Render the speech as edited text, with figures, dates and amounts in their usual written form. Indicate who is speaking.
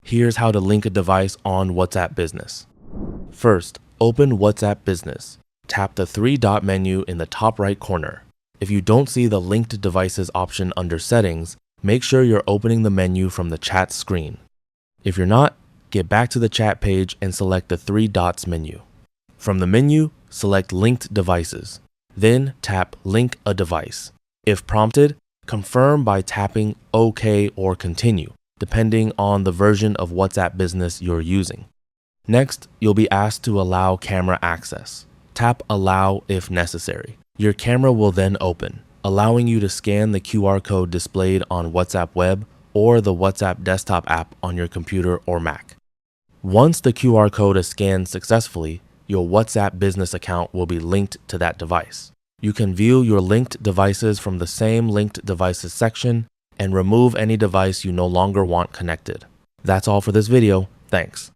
Speaker 1: Here's how to link a device on WhatsApp Business. First, open WhatsApp Business. Tap the three-dot menu in the top right corner. If you don't see the Linked Devices option under Settings, make sure you're opening the menu from the chat screen. If you're not, get back to the chat page and select the three dots menu. From the menu, select Linked Devices. Then tap Link a Device. If prompted, confirm by tapping OK or Continue, depending on the version of WhatsApp Business you're using. Next, you'll be asked to allow camera access. Tap Allow if necessary. Your camera will then open, allowing you to scan the QR code displayed on WhatsApp Web or the WhatsApp desktop app on your computer or Mac. Once the QR code is scanned successfully, your WhatsApp Business account will be linked to that device. You can view your linked devices from the same Linked Devices section and remove any device you no longer want connected. That's all for this video. Thanks.